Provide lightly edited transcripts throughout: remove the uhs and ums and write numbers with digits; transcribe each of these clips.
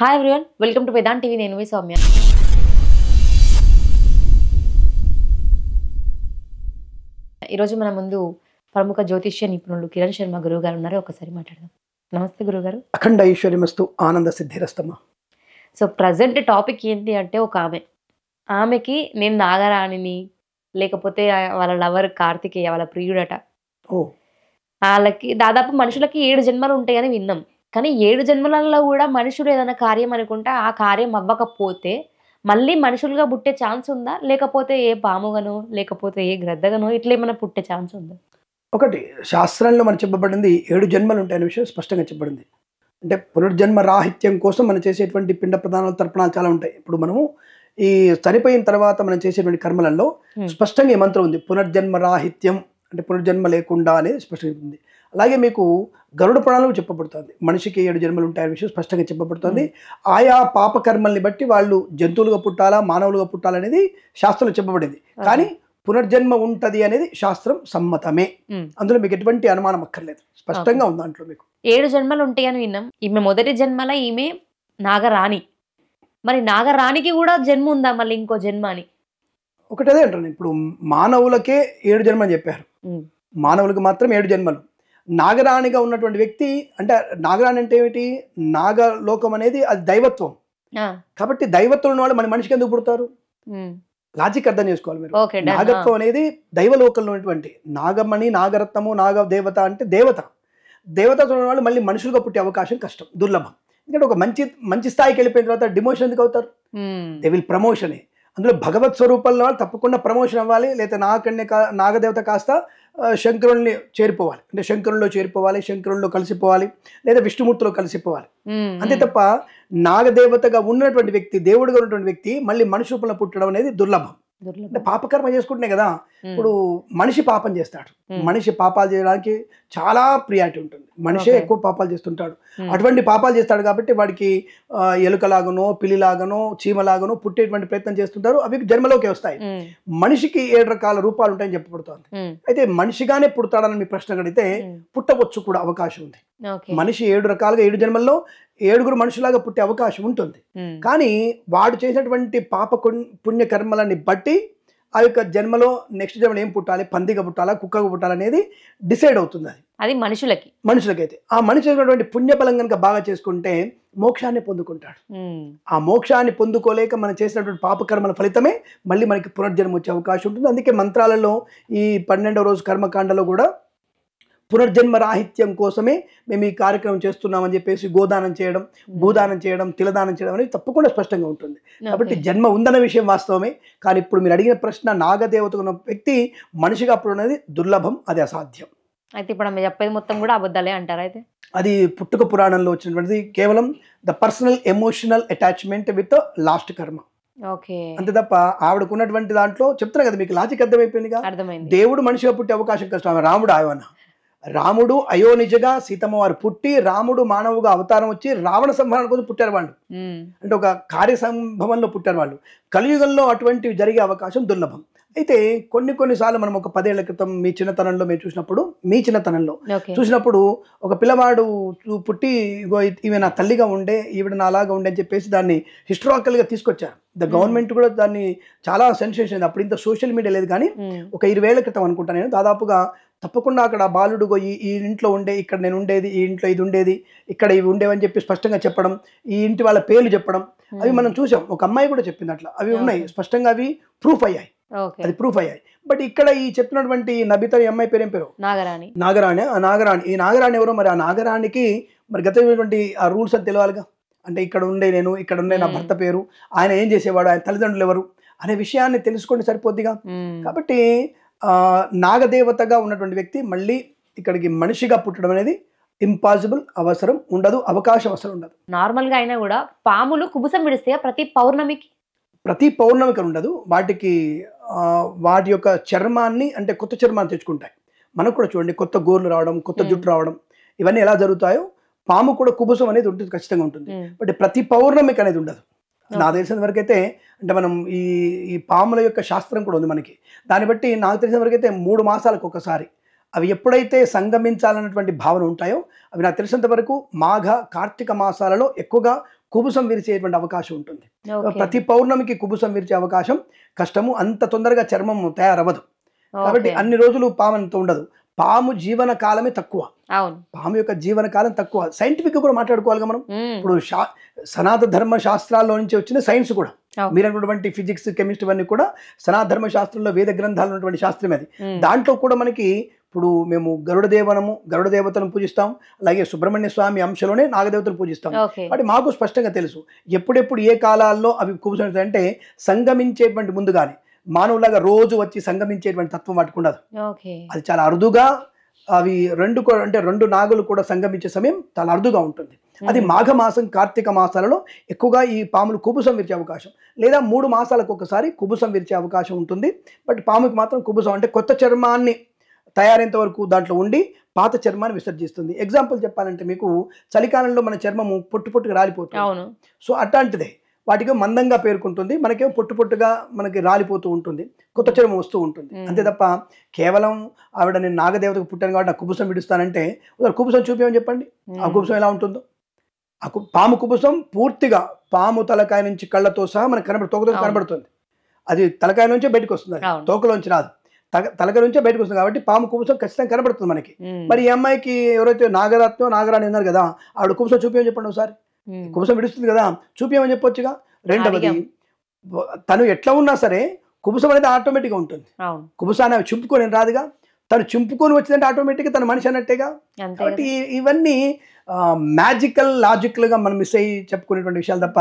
Hi everyone, welcome to Vedant TV. నేను మీ సౌమ్య. ఈరోజు మన ముందు ప్రముఖ జ్యోతిష్య నిపుణులు కిరణ్ శర్మ గురువు గారు ఉన్నారు. ఒకసారి మాట్లాడదాం. నమస్తే గురుగారు. అఖండ ఐశ్వర్యమస్తు ఆనంద సిద్ధిరస్తమ. సో ప్రజెంట్ టాపిక్ ఏంటి అంటే, ఒక ఆమెకి నేను నాగరాణిని, లేకపోతే వాళ్ళ లవర్ కార్తికేయ, వాళ్ళ ప్రియుడట. వాళ్ళకి దాదాపు మనుషులకి 7 జన్మలు ఉంటాయని విన్నాం. కానీ 7 జన్మలలో కూడా మనుషులు ఏదైనా కార్యం అనుకుంటే ఆ కార్యం అవ్వకపోతే మళ్ళీ మనుషులుగా పుట్టే ఛాన్స్ ఉందా? లేకపోతే ఏ పాముగానో, లేకపోతే ఏ గ్రద్దగానో ఇట్లా ఏమైనా పుట్టే ఛాన్స్ ఉందా? ఒకటి శాస్త్రంలో మనకు చెప్పబడింది 7 జన్మలు ఉంటాయనే విషయం స్పష్టంగా చెప్పబడింది. అంటే పునర్జన్మ రాహిత్యం కోసం మనం చేసేటువంటి పిండ ప్రదానాలు, తర్పణాలు చాలా ఉంటాయి. ఇప్పుడు మనము ఈ చనిపోయిన తర్వాత మనం చేసేటువంటి కర్మలలో స్పష్టంగా ఈ మంత్రం ఉంది, పునర్జన్మ రాహిత్యం, అంటే పునర్జన్మ లేకుండా అనేది స్పష్టంగా ఉంది. అలాగే మీకు గరుడ పురాణంలో చెప్పబడుతుంది, మనిషికి 7 జన్మలు ఉంటాయనే విషయం స్పష్టంగా చెప్పబడుతుంది. ఆయా పాపకర్మల్ని బట్టి వాళ్ళు జంతువులుగా పుట్టాలా, మానవులుగా పుట్టాలనేది శాస్త్రంలో చెప్పబడింది. కానీ పునర్జన్మ ఉంటది అనేది శాస్త్రం సమ్మతమే. అందులో మీకు ఎటువంటి అనుమానం అక్కర్లేదు, స్పష్టంగా ఉంది దాంట్లో. మీకు 7 జన్మలు ఉంటాయని విన్నాం. ఈమె మొదటి జన్మల ఈమె నాగరాణి. మరి నాగరాణికి కూడా జన్మ ఉందా, మళ్ళీ ఇంకో జన్మ అని? ఒకటి అదే అంటాను. ఇప్పుడు మానవులకే 7 జన్మలు చెప్పారు, మానవులకు మాత్రం 7 జన్మలు. నాగరాణిగా ఉన్నటువంటి వ్యక్తి, అంటే నాగరాణి అంటే ఏమిటి? నాగలోకం అనేది అది దైవత్వం. కాబట్టి దైవత్వం ఉన్న వాళ్ళు మన మనిషికి ఎందుకు పుడతారు? లాజిక్ అర్థం చేసుకోవాలి మీరు. నాగత్వం అనేది దైవలోకంలో ఉన్నటువంటి నాగమణి, నాగరత్నము, నాగ దేవత అంటే దేవత. దేవతతో ఉన్న వాళ్ళు మళ్ళీ మనుషులుగా పుట్టే అవకాశం కష్టం, దుర్లభం. ఎందుకంటే ఒక మంచి స్థాయికి వెళ్ళిపోయిన తర్వాత డిమోషన్ ఎందుకు అవుతారు? దే విల్ ప్రమోషనే. అందులో భగవత్ స్వరూపంలో వాళ్ళు తప్పకుండా ప్రమోషన్ అవ్వాలి. లేదా నాగదేవత కాస్త శంకరుణ్ణి చేరిపోవాలి, అంటే శంకరుల్లో చేరిపోవాలి, శంకరుల్లో కలిసిపోవాలి, లేదా విష్ణుమూర్తిలో కలిసిపోవాలి. అంతే తప్ప నాగదేవతగా ఉన్నటువంటి వ్యక్తి, దేవుడిగా ఉన్నటువంటి వ్యక్తి మళ్ళీ మనిషి రూపంలో పుట్టడం అనేది దుర్లభం. అంటే పాపకర్మ చేసుకుంటున్నాయి కదా. ఇప్పుడు మనిషి పాపం చేస్తాడు, మనిషి పాపాలు చేయడానికి చాలా ప్రియారిటీ ఉంటుంది. మనిషే ఎక్కువ పాపాలు చేస్తుంటాడు. అటువంటి పాపాలు చేస్తాడు కాబట్టి వాడికి ఎలుకలాగనో, పిల్లిలాగనో, చీమలాగనో పుట్టేటువంటి ప్రయత్నం చేస్తుంటారు. అవి జన్మలోకి వస్తాయి. మనిషికి 7 రకాల రూపాలు ఉంటాయని చెప్పబడుతుంది. అయితే మనిషిగానే పుడతాడని మీ ప్రశ్న అడిగితే పుట్టవచ్చు కూడా అవకాశం ఉంది. మనిషి 7 రకాలుగా 7 జన్మల్లో 7 మనుషులాగా పుట్టే అవకాశం ఉంటుంది. కానీ వాడు చేసినటువంటి పాప పుణ్య కర్మలని బట్టి ఆ యొక్క జన్మలో నెక్స్ట్ జన్మలో ఏం పుట్టాలి, పందిగా పుట్టాలా, కుక్కగా పుట్టాలనేది డిసైడ్ అవుతుంది. అది మనుషులకైతే ఆ మనిషి చేసినటువంటి పుణ్యఫలం కనుక బాగా చేసుకుంటే మోక్షాన్ని పొందుకుంటాడు. ఆ మోక్షాన్ని పొందుకోలేక మనం చేసినటువంటి పాపకర్మల ఫలితమే మళ్ళీ మనకి పునర్జన్మ వచ్చే అవకాశం ఉంటుంది. అందుకే మంత్రాలలో ఈ 12వ రోజు కర్మకాండలో కూడా పునర్జన్మ రాహిత్యం కోసమే మేము ఈ కార్యక్రమం చేస్తున్నామని చెప్పేసి గోదానం చేయడం, భూదానం చేయడం, తిలదానం చేయడం అనేది తప్పకుండా స్పష్టంగా ఉంటుంది. కాబట్టి జన్మ ఉందన్న విషయం వాస్తవమే. కానీ ఇప్పుడు మీరు అడిగిన ప్రశ్న, నాగదేవత ఉన్న వ్యక్తి మనిషిగా పుట్టడం దుర్లభం, అది అసాధ్యం. అయితే ఇప్పుడు ఆమె చెప్పేది మొత్తం కూడా అబద్ధాలే అంటారా? అయితే అది పుట్టుక పురాణంలో వచ్చినటువంటిది కేవలం the personal emotional attachment with last కర్మ. అంతే తప్ప ఆవిడకు ఉన్నటువంటి దాంట్లో చెప్తున్నా కదా, మీకు లాజిక్ అర్థమైపోయిందిగా. దేవుడు మనిషిగా పుట్టే అవకాశం కష్టం. రాముడు ఆయవన్న, రాముడు అయోనిజగా సీతమ్మ వారు పుట్టి, రాముడు మానవుగా అవతారం వచ్చి రావణ సంహరణ కోసం పుట్టారు వాళ్ళు. అంటే ఒక కార్య సంభవంలో పుట్టారు వాళ్ళు. కలియుగంలో అటువంటివి జరిగే అవకాశం దుర్లభం. అయితే కొన్నిసార్లు మనం ఒక 10 ఏళ్ల క్రితం మీ చిన్నతనంలో చూసినప్పుడు ఒక పిల్లవాడు పుట్టి ఈమె నా తల్లిగా ఉండే, ఈవిడ నా అలాగా ఉండే అని చెప్పేసి దాన్ని హిస్టారికల్గా తీసుకొచ్చారు. గవర్నమెంట్ కూడా దాన్ని చాలా సెన్సేషన్ అయింది. అప్పుడు ఇంత సోషల్ మీడియా లేదు. కానీ ఒక 20 ఏళ్ల క్రితం అనుకుంటా నేను, దాదాపుగా తప్పకుండా అక్కడ బాలుడు ఈ ఇంట్లో ఉండే, ఇక్కడ నేను ఉండేది, ఈ ఇంట్లో ఇది ఉండేది, ఇక్కడ ఇవి ఉండేవని చెప్పి స్పష్టంగా చెప్పడం, ఈ ఇంటి వాళ్ళ పేర్లు చెప్పడం, అవి మనం చూసాం. ఒక అమ్మాయి కూడా చెప్పింది అట్లా, అవి ఉన్నాయి స్పష్టంగా, అవి ప్రూఫ్ అయ్యాయి. బట్ ఇక్కడ ఈ చెప్పినటువంటి నబిత అమ్మాయి పేరు ఏం పేరు? నాగరాణి. ఈ నాగరాణి ఎవరో మరి? ఆ నాగరాణికి మరి గతమైనటువంటి ఆ రూల్స్ అని తెలియాలిగా. అంటే ఇక్కడ ఉండే నా భర్త పేరు, ఆయన ఏం చేసేవాడు, ఆయన తల్లిదండ్రులు ఎవరు అనే విషయాన్ని తెలుసుకుంటే సరిపోద్దిగా. కాబట్టి నాగదేవతగా ఉన్నటువంటి వ్యక్తి మళ్ళీ ఇక్కడికి మనిషిగా పుట్టడం అనేది ఇంపాసిబుల్, అవసరం ఉండదు, అవకాశం అసలు ఉండదు. నార్మల్గా అయినా కూడా పాములు కుబుసం విడిస్తే ప్రతి పౌర్ణమికి ఉండదు. వాటి యొక్క చర్మాన్ని, అంటే కొత్త చర్మాన్ని తెచ్చుకుంటాయి. మనకు కూడా చూడండి, కొత్త గోర్లు రావడం, కొత్త జుట్టు రావడం, ఇవన్నీ ఎలా జరుగుతాయో పాము కూడా కుబుసం అనేది ఉంటుంది, ఖచ్చితంగా ఉంటుంది. బట్ ప్రతి పౌర్ణమికి అనేది ఉండదు. నాకు తెలిసిన వరకు అయితే, అంటే మనం ఈ పాముల యొక్క శాస్త్రం కూడా ఉంది మనకి. దాన్ని బట్టి నాకు తెలిసిన వరకు అయితే 3 మాసాలకు ఒకసారి అవి ఎప్పుడైతే సంగమించాలన్నటువంటి భావన ఉంటాయో, అవి నాకు తెలిసినంత వరకు మాఘ, కార్తీక మాసాలలో ఎక్కువగా కుబుసం విరిచేటువంటి అవకాశం ఉంటుంది. ఓకే. ప్రతి పౌర్ణమికి కుబుసం విరిచే అవకాశం కష్టము. అంత తొందరగా చర్మం తయారవ్వదు. కాబట్టి ఓకే. అన్ని రోజులు పాము అంత ఉండదు. పాము జీవన కాలమే తక్కువ. అవును. పాము యొక్క జీవన కాలం తక్కువ. సైంటిఫిక్ కూడా మాట్లాడుకోవాలిగా మనం. ఇప్పుడు సనాతన ధర్మ శాస్త్రాల్లో నుంచి వచ్చిన సైన్స్ కూడా అవును. మీరు అన్నటువంటి ఫిజిక్స్, కెమిస్ట్రీ అన్నీ కూడా సనాతన ధర్మ శాస్త్రంలో వేద గ్రంథాలు ఉన్నటువంటి శాస్త్రం అది. దాంట్లో కూడా మనకి ఇప్పుడు మేము గరుడ దేవతను పూజిస్తాం, అలాగే సుబ్రహ్మణ్య స్వామి అంశలోనే నాగదేవతను పూజిస్తాం. ఓకే. కాబట్టి మాకు స్పష్టంగా తెలుసు ఎప్పుడెప్పుడు ఏ కాలాల్లో అవి కుబుసం అంటే సంగమించేటువంటి ముందుగానే మానవులాగా రోజు వచ్చి సంగమించేటువంటి తత్వం వాటికి ఉండదు. ఓకే. అది చాలా అరుదుగా అవి రెండు నాగులు కూడా సంగమించే సమయం చాలా అరుదుగా ఉంటుంది. అది మాఘమాసం, కార్తీక మాసాలలో ఎక్కువగా ఈ పాములు కుబుసం విరిచే అవకాశం, లేదా 3 మాసాలకు ఒకసారి కుబుసం విరిచే అవకాశం ఉంటుంది. బట్ పాముకి మాత్రం కుబుసం అంటే కొత్త చర్మాన్ని తయారైనంత వరకు దాంట్లో ఉండి పాత చర్మాన్ని విసర్జిస్తుంది. ఎగ్జాంపుల్ చెప్పాలంటే మీకు చలికాలంలో మన చర్మము పొట్టుగా రాలిపోతుంది. అవును. సో అట్లాంటిదే వాటికి మందంగా పేర్కొంటుంది, మనకేమో పొట్టుగా మనకి రాలిపోతూ ఉంటుంది, కొత్త చర్మం వస్తూ ఉంటుంది. అంతే తప్ప కేవలం ఆవిడ నేను నాగదేవతకు పుట్టాను కాబట్టి నా కుబుసం విడుస్తానంటే కుబుసం చూపించమని చెప్పండి. ఆ కుబుసం ఎలా ఉంటుందో. పాము కుబుసం పూర్తిగా పాము తలకాయ నుంచి కళ్ళతో సహా మనకు తోకతో కనబడుతుంది. అది తలకాయ నుంచే బయటకు వస్తుంది, అది తోకలోంచి రాదు, తలకాయ నుంచే బయటకు వస్తుంది. కాబట్టి పాము కుబుసం ఖచ్చితంగా కనబడుతుంది మనకి. మరి ఈ అమ్మాయికి ఎవరైతే నాగరాణి ఉన్నారు కదా, ఆవిడ కుబుసం చూపించమని చెప్పండి ఒకసారి. కుబుసం విడుస్తుంది కదా, చూపించమని చెప్పొచ్చుగా. రెండవది, తను ఎట్లా ఉన్నా సరే కుబుసం అనేది ఆటోమేటిక్గా ఉంటుంది. కుబుసాన్ని అవి చింపుకొని రాదుగా, తను చింపుకొని వచ్చిందంటే ఆటోమేటిక్గా తను మనిషి అన్నట్టేగా. కాబట్టి ఇవన్నీ లాజికల్గా మనం మిస్ అయ్యి చెప్పుకునేటువంటి విషయాలు తప్ప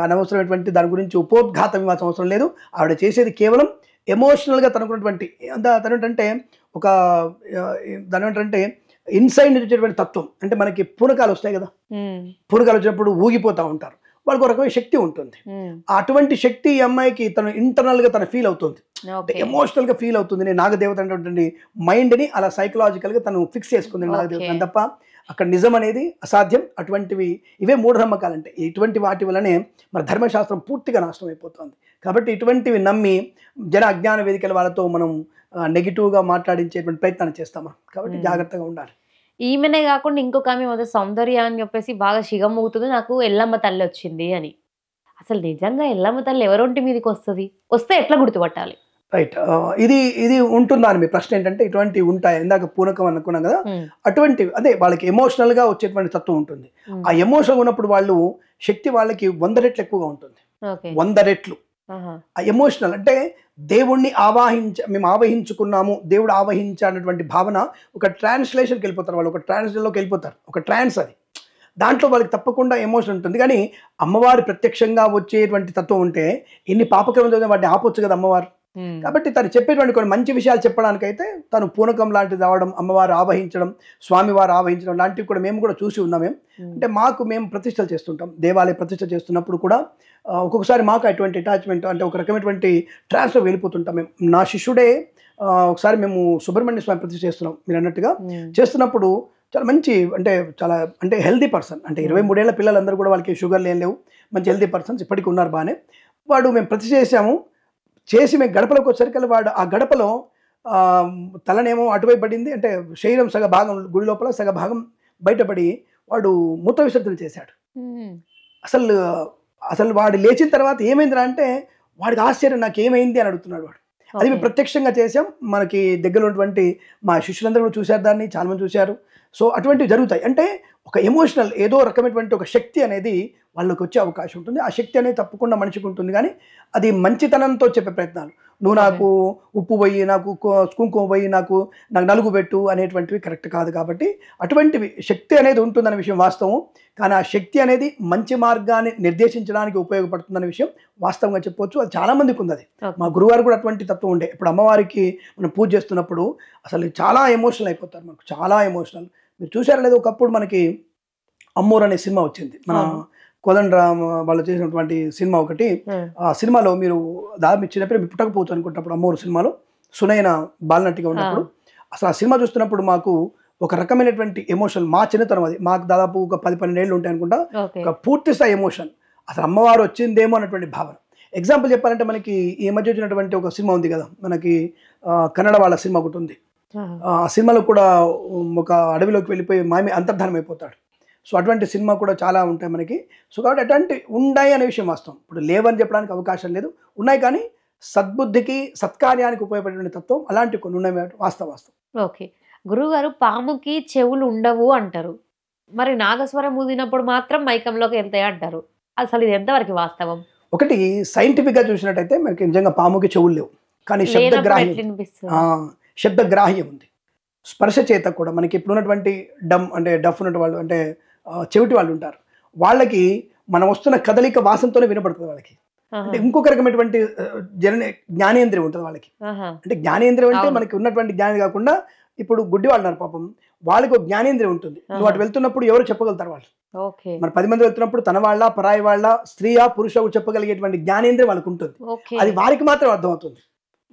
అనవసరమైనటువంటి దాని గురించి ఉపోద్ఘాతం ఇవ్వాల్సిన అవసరం లేదు. ఆవిడ చేసేది కేవలం ఎమోషనల్గా తనకున్నటువంటి దాని ఏంటంటే ఇన్సైడ్ నుంచి వచ్చేటువంటి తత్వం. అంటే మనకి పూనకాలు వస్తాయి కదా, పూనకాలు వచ్చినప్పుడు ఊగిపోతూ ఉంటారు, వాళ్ళకి ఒక రకమైన శక్తి ఉంటుంది. అటువంటి శక్తి ఈ అమ్మాయికి తను ఇంటర్నల్గా తను ఫీల్ అవుతుంది, ఎమోషనల్గా ఫీల్ అవుతుంది. నేను నాగదేవత అనేటువంటి మైండ్ని అలా సైకలాజికల్గా తను ఫిక్స్ చేసుకుంది నాగదేవత తప్ప అక్కడ నిజం అనేది అసాధ్యం. అటువంటివి ఇవే మూఢనమ్మకాలు. అంటే ఇటువంటి వాటి వల్లనే మన ధర్మశాస్త్రం పూర్తిగా నాశనం అయిపోతుంది. కాబట్టి ఇటువంటివి నమ్మి జన అజ్ఞాన వేదికల వాళ్ళతో మనం నెగిటివ్గా మాట్లాడించేటువంటి ప్రయత్నాన్ని చేస్తాం. కాబట్టి జాగ్రత్తగా ఉండాలి. ఈమెనే కాకుండా ఇంకొక ఆమె మొదటి సౌందర్య అని చెప్పేసి బాగా శిగమూగుతుంది, నాకు ఎల్లమ్మ తల్లి వచ్చింది అని. అసలు నిజంగా ఎల్లమ్మ తల్లి ఎవరొంటి మీదకి వస్తే ఎట్లా గుర్తుపట్టాలి? రైట్. ఇది ఉంటుందా అని మీ ప్రశ్న ఏంటంటే, ఇటువంటివి ఉంటాయి. ఇందాక పూనకం అనుకున్నాం కదా, అటువంటివి అదే వాళ్ళకి ఎమోషనల్గా వచ్చేటువంటి తత్వం ఉంటుంది. ఆ ఎమోషన్ ఉన్నప్పుడు వాళ్ళు శక్తి వాళ్ళకి 100 రెట్లు ఎక్కువగా ఉంటుంది. 100 రెట్లు ఆ ఎమోషనల్ అంటే దేవుణ్ణి మేము ఆవహించుకున్నాము, దేవుడు ఆవహించాలన్నటువంటి భావన ఒక ట్రాన్స్లేషన్కి వెళ్ళిపోతారు వాళ్ళు, ఒక ట్రాన్స్లోకి వెళ్ళిపోతారు, ఒక ట్రాన్స్ అది. దాంట్లో వాళ్ళకి తప్పకుండా ఎమోషన్ ఉంటుంది. కానీ అమ్మవారు ప్రత్యక్షంగా వచ్చేటువంటి తత్వం ఉంటే ఎన్ని పాపకర్మలు వాటిని ఆపొచ్చు కదా అమ్మవారు. కాబట్టి తను చెప్పేటువంటి కొన్ని మంచి విషయాలు చెప్పడానికైతే తను పూనకం లాంటిది రావడం, అమ్మవారు ఆవహించడం, స్వామివారు ఆవహించడం లాంటివి కూడా మేము కూడా చూసి ఉన్నాం. అంటే మేము ప్రతిష్టలు చేస్తుంటాం, దేవాలయ ప్రతిష్ట చేస్తున్నప్పుడు కూడా ఒక్కొక్కసారి మాకు అటువంటి అటాచ్మెంట్ అంటే ఒక రకమైనటువంటి ట్రాన్స్ఫర్ వెళ్ళిపోతుంటాం మేము. నా శిష్యుడే ఒకసారి మేము సుబ్రహ్మణ్య స్వామి ప్రతిష్ట చేస్తున్నాం మీరు అన్నట్టుగా. చేస్తున్నప్పుడు చాలా మంచి అంటే హెల్దీ పర్సన్, అంటే 23 ఏళ్ల పిల్లలందరూ కూడా వాళ్ళకి షుగర్లు ఏం లేవు, మంచి హెల్దీ పర్సన్స్ ఇప్పటికీ ఉన్నారు బాగానే. మేము ప్రతిష్ట చేసి మేము గడపలోకి వచ్చేసరికి వాడు ఆ గడపలో తలనేమో అటువైపు పడింది, అంటే శరీరం సగ భాగం గుడి లోపల సగ భాగం బయటపడి వాడు మూత్ర విసర్జన చేశాడు. అసలు వాడు లేచిన తర్వాత ఏమైందిరా అంటే వాడికి ఆశ్చర్యం, నాకు ఏమైంది అని అడుగుతున్నాడు వాడు. అది మేము ప్రత్యక్షంగా చేసాం, మనకి దగ్గర ఉన్నటువంటి మా శిష్యులందరూ కూడా చూశారు, దాన్ని చాలామంది చూశారు. సో అటువంటివి జరుగుతాయి. అంటే ఒక ఎమోషనల్ ఏదో రకమైనటువంటి ఒక శక్తి అనేది వాళ్ళకి వచ్చే అవకాశం ఉంటుంది. ఆ శక్తి అనేది తప్పకుండా మనిషికి ఉంటుంది. కానీ అది మంచితనంతో చెప్పే ప్రయత్నాలు, నువ్వు నాకు ఉప్పు పోయి, నాకు కుంకుమ పోయి, నాకు నలుగు పెట్టు అనేటువంటివి కరెక్ట్ కాదు. కాబట్టి అటువంటివి శక్తి అనేది ఉంటుందనే విషయం వాస్తవం. కానీ ఆ శక్తి అనేది మంచి మార్గాన్ని నిర్దేశించడానికి ఉపయోగపడుతుందనే విషయం వాస్తవంగా చెప్పవచ్చు. అది చాలామందికి ఉంది. అది మా గురువారు కూడా అటువంటి తత్వం ఉండే. ఇప్పుడు అమ్మవారికి మనం పూజ చేస్తున్నప్పుడు అసలు చాలా ఎమోషనల్ అయిపోతారు, మనకు చాలా ఎమోషనల్. మీరు చూసారా లేదు, ఒకప్పుడు మనకి అమ్మోరు అనే సినిమా వచ్చింది, మన కోదండరామ్ వాళ్ళు చేసినటువంటి సినిమా ఒకటి. ఆ సినిమాలో మీరు దాదాపు చిన్నప్పుడు మీరు పుట్టకపోవచ్చు అనుకుంటున్నప్పుడు అమ్మోరు సినిమాలో సునైన బాలనటిగా ఉన్నప్పుడు అసలు ఆ సినిమా చూస్తున్నప్పుడు మాకు ఒక రకమైనటువంటి ఎమోషన్, మా చిన్నతనం అది, మాకు దాదాపు ఒక 10-12 ఏళ్ళు ఉంటాయి అనుకుంటా, ఒక పూర్తి స్థాయి ఎమోషన్, అసలు అమ్మవారు వచ్చిందేమో అన్నటువంటి భావన. ఎగ్జాంపుల్ చెప్పాలంటే మనకి ఈ మధ్య వచ్చినటువంటి ఒక సినిమా ఉంది కదా, మనకి కన్నడ వాళ్ళ సినిమా ఒకటి ఉంది. ఆ సినిమాలో కూడా ఒక అడవిలోకి వెళ్ళిపోయి మామి అంతర్ధానం అయిపోతాడు. సో అటువంటి సినిమా కూడా చాలా ఉంటాయి మనకి. సో కాబట్టి అటువంటి ఉన్నాయి అనే విషయం వాస్తవం. ఇప్పుడు లేవని చెప్పడానికి అవకాశం లేదు, ఉన్నాయి. కానీ సద్బుద్ధికి సత్కార్యానికి ఉపయోగపడే తత్వం అలాంటి కొన్ని ఉన్నాయి, వాస్తవం. ఓకే. గురువుగారు పాముకి చెవులు ఉండవు అంటారు. మరి నాగస్వరం ఊదినప్పుడు మాత్రం మైకంలోకి వెళ్తాయి అంటారు. అసలు ఇది ఎంతవరకు వాస్తవం? ఒకటి సైంటిఫిక్గా చూసినట్టయితే మనకి నిజంగా పాముకి చెవులు లేవు, కానీ శబ్దగ్రాహ్యం ఉంది. స్పర్శ చేత కూడా మనకి ఇప్పుడు ఉన్నటువంటి డఫ్ ఉన్నటువంటి వాళ్ళు, అంటే చెవిటి వాళ్ళు ఉంటారు, వాళ్ళకి మనం వస్తున్న కదలిక వాసనతోనే వినపడుతుంది వాళ్ళకి. అంటే ఇంకొక రకమైనటువంటి జ్ఞానేంద్రియం ఉంటుంది వాళ్ళకి. అంటే జ్ఞానేంద్రియం అంటే మనకి ఉన్నటువంటి జ్ఞానం కాకుండా ఇప్పుడు గుడ్డి వాళ్ళు ఉన్నారు పాపం, వాళ్ళకి ఒక జ్ఞానేంద్రియం ఉంటుంది. నువ్వు అటు వెళ్తున్నప్పుడు ఎవరు చెప్పగలుగుతారు వాళ్ళు. మరి 10 మంది వెళ్తున్నప్పుడు తన వాళ్ళ పరాయి వాళ్ళ స్త్రీయా పురుష చెప్పగలిగేటువంటి జ్ఞానేంద్రియం వాళ్ళకు ఉంటుంది. అది వారికి మాత్రం అర్థమవుతుంది,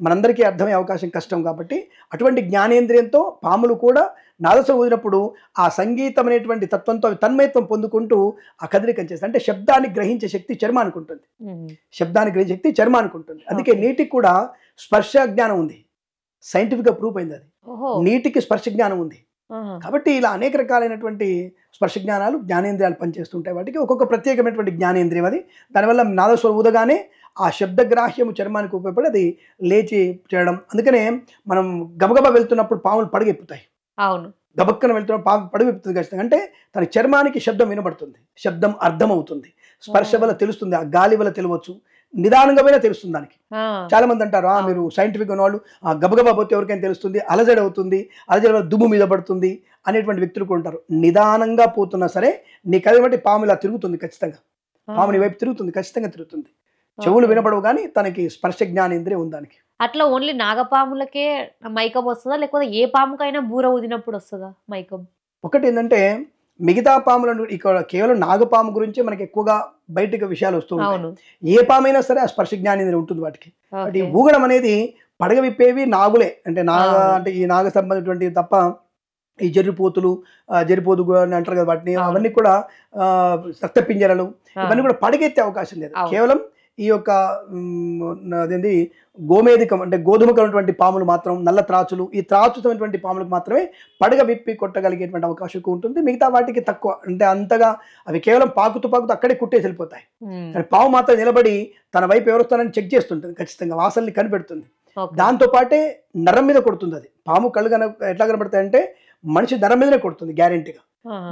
మనందరికీ అర్థమయ్యే అవకాశం కష్టం. కాబట్టి అటువంటి జ్ఞానేంద్రియంతో పాములు కూడా నాదస్వరం ఊదినప్పుడు ఆ సంగీతం అనేటువంటి తత్వంతో అవి తన్మయత్వం పొందుకుంటూ ఆ కదలికం చేస్తాయి. అంటే శబ్దాన్ని గ్రహించే శక్తి చర్మానికి ఉంటుంది, శబ్దాన్ని గ్రహించే శక్తి చర్మానికి ఉంటుంది. అందుకే నీటికి కూడా స్పర్శ జ్ఞానం ఉంది, సైంటిఫిక్గా ప్రూవ్ అయింది. అది నీటికి స్పర్శ జ్ఞానం ఉంది. కాబట్టి ఇలా అనేక రకాలైనటువంటి స్పర్శ జ్ఞానాలు, జ్ఞానేంద్రియాలు పనిచేస్తుంటాయి. వాటికి ఒక్కొక్క ప్రత్యేకమైనటువంటి జ్ఞానేంద్రియం అది. దానివల్ల నాదస్వరం ఊదగానే ఆ శబ్దగ్రాహ్యము చర్మానికి ఉపయోగపడి అది లేచి చేయడం. అందుకనే మనం గబగబా వెళ్తున్నప్పుడు పాములు పడగెప్పుతాయి. అవును, గబక్కన వెళ్తున్న పాము పడగెప్పుతుంది ఖచ్చితంగా. అంటే తన చర్మానికి శబ్దం వినబడుతుంది, శబ్దం అర్థమవుతుంది, స్పర్శ వల్ల తెలుస్తుంది, ఆ గాలి వల్ల తెలియవచ్చు, నిదానంగా పోయినా తెలుస్తుంది దానికి. చాలా మంది అంటారు మీరు సైంటిఫిక్ ఉన్న వాళ్ళు గబగబా పోతే ఎవరికైనా తెలుస్తుంది, అలజడి అవుతుంది, అలజడి వల్ల దుమ్ము మీద పడుతుంది అనేటువంటి వ్యక్తులు కూడా ఉంటారు. నిదానంగా పోతున్నా సరే నీ కది బట్టి పాము ఇలా తిరుగుతుంది, ఖచ్చితంగా పాముని వైపు తిరుగుతుంది, ఖచ్చితంగా తిరుగుతుంది. చెవులు వినపడవు కానీ తనకి స్పర్శ జ్ఞానేంద్రియం ఉంది దానికి. అట్లా ఓన్లీ నాగపాములకే మైకం వస్తుందా, లేకపోతే ఏ పాముకైనా బూర ఊదినప్పుడు వస్తుందా మైకం? ఒకటి ఏంటంటే మిగతా పాములను, ఇక్కడ కేవలం నాగపాము గురించి మనకి ఎక్కువగా బయటకు విషయాలు వస్తూ ఉంటాయి. ఏ పామైనా సరే ఆ స్పర్శ జ్ఞానేంద్రియం ఉంటుంది వాటికి. ఈ ఊగడం అనేది పడగ విప్పేవి నాగులే, అంటే అంటే ఈ నాగ సంబంధించినటువంటి తప్ప ఈ జరిపోతులు, జరిపోతు అని అంటారు కదా వాటిని, అవన్నీ కూడా రక్తపింజరలు, ఇవన్నీ కూడా పడగెత్తే అవకాశం లేదు. కేవలం ఈ యొక్క అదేంటి గోమేధికం అంటే గోధుమకు ఉన్నటువంటి పాములు మాత్రం, నల్ల త్రాచులు, ఈ త్రాచుతమైనటువంటి పాములకు మాత్రమే పడగ విప్పి కొట్టగలిగేటువంటి అవకాశం ఎక్కువ ఉంటుంది. మిగతా వాటికి తక్కువ, అంటే అంతగా అవి కేవలం పాకుతూ అక్కడే కుట్టేసి వెళ్ళిపోతాయి. కానీ పాము మాత్రం నిలబడి తన వైపు ఎవరు వస్తారని చెక్ చేస్తుంటుంది, ఖచ్చితంగా వాసనని కనిపెడుతుంది. దాంతో పాటే నరం మీద కొడుతుంది. అది పాము కళ్ళు ఎట్లా కనబడతాయంటే మనిషి నరం మీదనే కొడుతుంది గ్యారెంటీగా.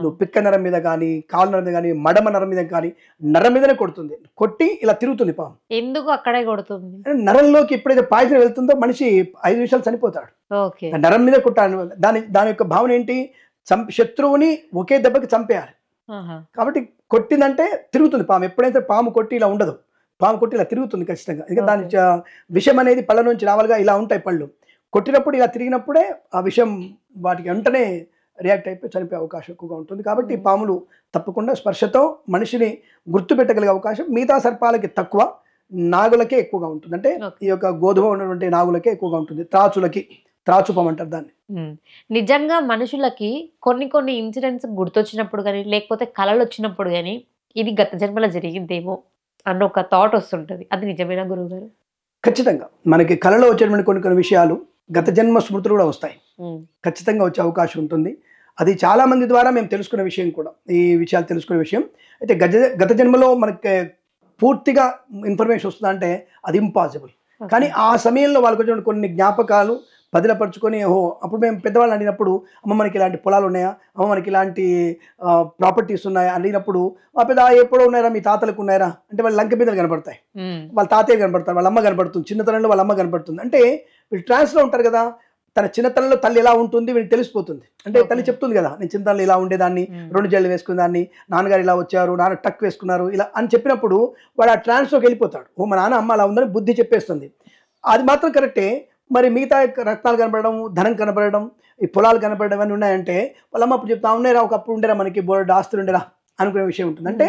నువ్వు పిక్క నరం మీద కానీ, కాలు నరం మీద కానీ, మడమ నరం మీద కానీ, నరం మీదనే కొడుతుంది. కొట్టి ఇలా తిరుగుతుంది పాము. ఎందుకు అక్కడే కొడుతుంది? నరంలోకి ఎప్పుడైతే పాయిజన్ వెళ్తుందో మనిషి 5 నిమిషాలు చనిపోతాడు. నరం మీద కొట్టాలి. దాని యొక్క భావన ఏంటి? శత్రువుని ఒకే దెబ్బకి చంపేయాలి. కాబట్టి కొట్టిందంటే తిరుగుతుంది పాము. ఎప్పుడైతే పాము కొట్టి ఇలా ఉండదు, పాము కొట్టి ఇలా తిరుగుతుంది ఖచ్చితంగా. ఇంకా దాని విషం అనేది పళ్ళ నుంచి రావాలిగా, ఇలా ఉంటాయి పళ్ళు. కొట్టినప్పుడు ఇలా తిరిగినప్పుడే ఆ విషం వాటికి వెంటనే రియాక్ట్ అయిపోయి చనిపోయే అవకాశం ఎక్కువగా ఉంటుంది. కాబట్టి పాములు తప్పకుండా స్పర్శతో మనిషిని గుర్తుపెట్టగలిగే అవకాశం మిగతా సర్పాలకి తక్కువ, నాగులకే ఎక్కువగా ఉంటుంది. అంటే ఈ యొక్క గోధుమ ఉన్నటువంటి నాగులకే ఎక్కువగా ఉంటుంది. త్రాచుపం అంటారు దాన్ని. నిజంగా మనుషులకి కొన్ని ఇన్సిడెంట్స్ గుర్తొచ్చినప్పుడు కానీ, లేకపోతే కళలు వచ్చినప్పుడు కానీ ఇది గత జన్మలో జరిగిందేమో అన్న ఒక థాట్ వస్తుంటది. అది నిజమేనా గురువు గారు? ఖచ్చితంగా మనకి కళలో వచ్చేటువంటి కొన్ని విషయాలు గత జన్మ స్మృతులు కూడా వస్తాయి, ఖచ్చితంగా వచ్చే అవకాశం ఉంటుంది. అది చాలా మంది ద్వారా మేము తెలుసుకునే విషయం కూడా, ఈ విషయాలు తెలుసుకునే విషయం. అయితే గత జన్మలో మనకి పూర్తిగా ఇన్ఫర్మేషన్ వస్తుందా అంటే అది ఇంపాసిబుల్. కానీ ఆ సమయంలో వాళ్ళకి వచ్చిన కొన్ని జ్ఞాపకాలు పదిలపరుచుకొని, అప్పుడు మేము పెద్దవాళ్ళు అడిగినప్పుడు, అమ్మ మనకి ఇలాంటి పొలాలు ఉన్నాయా, అమ్మ మనకి ఇలాంటి ప్రాపర్టీస్ ఉన్నాయా అడిగినప్పుడు, మా పెద్ద ఎప్పుడో ఉన్నారా, మీ తాతలకు ఉన్నారా అంటే వాళ్ళు లంక బిందెలు కనపడతాయి, వాళ్ళ తాతయ్య కనపడతారు, వాళ్ళ అమ్మ కనపడుతుంది, చిన్నతనంలో వాళ్ళ అమ్మ కనపడుతుంది. అంటే వీళ్ళు ట్రాన్స్లో ఉంటారు కదా, తన చిన్నతనంలో తల్లి ఎలా ఉంటుంది వీళ్ళకి తెలిసిపోతుంది. అంటే తల్లి చెప్తుంది కదా, నేను చిన్నతనంలో ఇలా ఉండేదాన్ని, 2 జల్లు వేసుకునేదాన్ని, నాన్నగారు ఇలా వచ్చారు, నాన్న టక్ వేసుకున్నారు ఇలా అని చెప్పినప్పుడు వాడు ఆ ట్రాన్స్లోకి వెళ్ళిపోతాడు. మా నాన్న అమ్మ అలా ఉందని బుద్ధి చెప్పేస్తుంది. అది మాత్రం కరెక్టే. మరి మిగతా రత్నాలు కనపడడం, ధనం కనపడడం, ఈ పొలాలు కనపడడం అన్నీ ఉన్నాయంటే వాళ్ళమ్మ అప్పుడు చెప్తా ఉన్నారా, ఒకప్పుడు ఉండేరా మనకి బోర్డు ఆస్తులు ఉండేరా అనుకునే విషయం ఉంటుంది. అంటే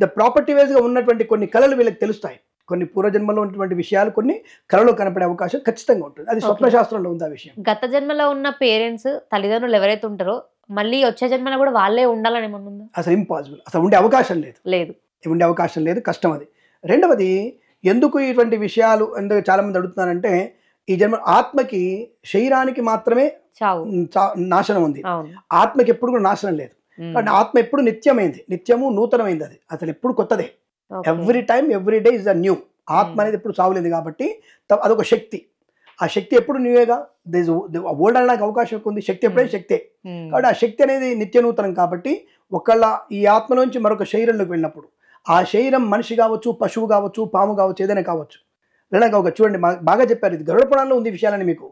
ద ప్రాపర్టీ వైజ్గా ఉన్నటువంటి కొన్ని కళలు వీళ్ళకి తెలుస్తాయి. కొన్ని పూర్వజన్మలో ఉన్నటువంటి విషయాలు కొన్ని కళలో కనపడే అవకాశం ఖచ్చితంగా ఉంటుంది. అది స్వప్న శాస్త్రంలో ఉంది ఆ విషయం. గత జన్మలో ఉన్న పేరెంట్స్, తల్లిదండ్రులు ఎవరైతే ఉంటారో మళ్ళీ వచ్చే జన్మలో కూడా వాళ్ళే ఉండాలని ఏమన్నా ఉందా? అసలు ఇంపాసిబుల్, అసలు ఉండే అవకాశం ఉండే అవకాశం లేదు, కష్టం అది. రెండవది, ఎందుకు ఇటువంటి విషయాలు ఎందుకు చాలా మంది అడుగుతున్నారంటే, ఈ జన్మ ఆత్మకి శరీరానికి మాత్రమే నాశనం ఉంది, ఆత్మకి ఎప్పుడు కూడా నాశనం లేదు. కానీ ఆత్మ ఎప్పుడు నిత్యమైంది, నిత్యము నూతనమైంది, అది అసలు ఎప్పుడు కొత్తదే. Every time every day is a new. ఆత్మ అనేది ఎప్పుడు సాగులేదు కాబట్టి అదొక శక్తి. ఆ శక్తి ఎప్పుడు న్యూయేగా, ఓల్డ్ అనడానికి అవకాశం ఎక్కువ ఉంది. శక్తి ఎప్పుడైనా శక్తే. కాబట్టి ఆ శక్తి అనేది నిత్య నూతనం కాబట్టి ఒకళ్ళ ఈ ఆత్మలోంచి మరొక శరీరంలోకి వెళ్ళినప్పుడు ఆ శరీరం మనిషి కావచ్చు, పశువు కావచ్చు, పాము కావచ్చు, ఏదైనా కావచ్చు. చూడండి బాగా చెప్పారు, ఇది గరుడ పురాణంలో ఉంది విషయాలని. మీకు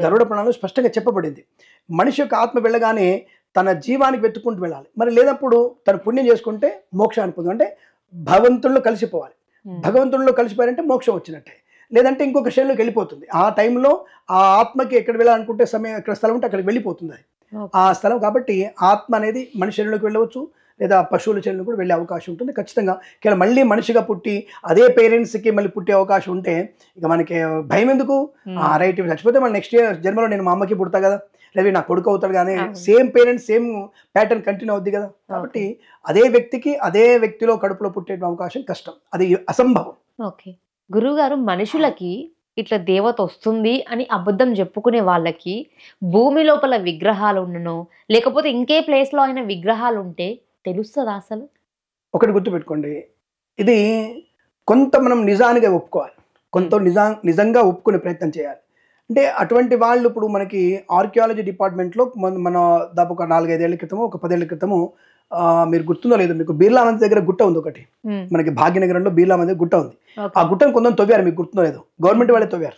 గరుడ పురాణంలో స్పష్టంగా చెప్పబడింది. మనిషి యొక్క ఆత్మ వెళ్ళగానే తన జీవానికి వెతుక్కుంటూ వెళ్ళాలి. మరి లేనప్పుడు తను పుణ్యం చేసుకుంటే మోక్షాన్ని పొందు, అంటే భగవంతుల్లో కలిసిపోవాలి. భగవంతుల్లో కలిసిపోయారంటే మోక్షం వచ్చినట్టే. లేదంటే ఇంకొక శరీరంలోకి వెళ్ళిపోతుంది. ఆ టైంలో ఆ ఆత్మకి ఎక్కడ వెళ్ళాలనుకుంటే సమయం ఎక్కడ స్థలం ఉంటే అక్కడికి వెళ్ళిపోతుంది అది ఆ స్థలం. కాబట్టి ఆత్మ అనేది మనిషి శరీరంలోకి వెళ్ళవచ్చు, లేదా పశువుల శరీరంలో కూడా వెళ్ళే అవకాశం ఉంటుంది ఖచ్చితంగా. కేవలం మళ్ళీ మనిషిగా పుట్టి అదే పేరెంట్స్కి మళ్ళీ పుట్టే అవకాశం ఉంటే ఇక మనకి భయం ఎందుకు? రైట్, చచ్చిపోతే మళ్ళీ నెక్స్ట్ ఇయర్ జన్మలో నేను మా అమ్మకి పుడతా కదా, లేదా నా కొడుకు అవుతాడు, కానీ same parents same pattern continue అవుద్ది కదా. కాబట్టి అదే వ్యక్తికి అదే వ్యక్తిలో కడుపులో పుట్టే అవకాశం కష్టం, అది అసంభవం. ఓకే గురువుగారు, మనుషులకి ఇట్లా దేవత వస్తుంది అని అబద్ధం చెప్పుకునే వాళ్ళకి భూమి లోపల విగ్రహాలు ఉండనో లేకపోతే ఇంకే ప్లేస్లో అయిన విగ్రహాలు ఉంటే తెలుస్తుందా అసలు? ఒకటి గుర్తుపెట్టుకోండి, ఇది కొంత మనం నిజానిగా ఒప్పుకోవాలి, కొంత నిజంగా ఒప్పుకునే ప్రయత్నం చేయాలి. అంటే అటువంటి వాళ్ళు ఇప్పుడు మనకి ఆర్కియాలజీ డిపార్ట్మెంట్లో మన దాదాపు ఒక 4-5 ఏళ్ల క్రితము, ఒక 10 ఏళ్ల క్రితము, మీరు గుర్తుందో లేదో, మీకు బిర్లా మందిర్ దగ్గర గుట్ట ఉంది ఒకటి, మనకి భాగ్యనగరంలో బిర్లా మందిర్ గుట్ట ఉంది. ఆ గుట్టను కొందరు తవ్వారు, మీకు గుర్తుందో లేదో, గవర్నమెంట్ వాళ్ళే తవ్వారు.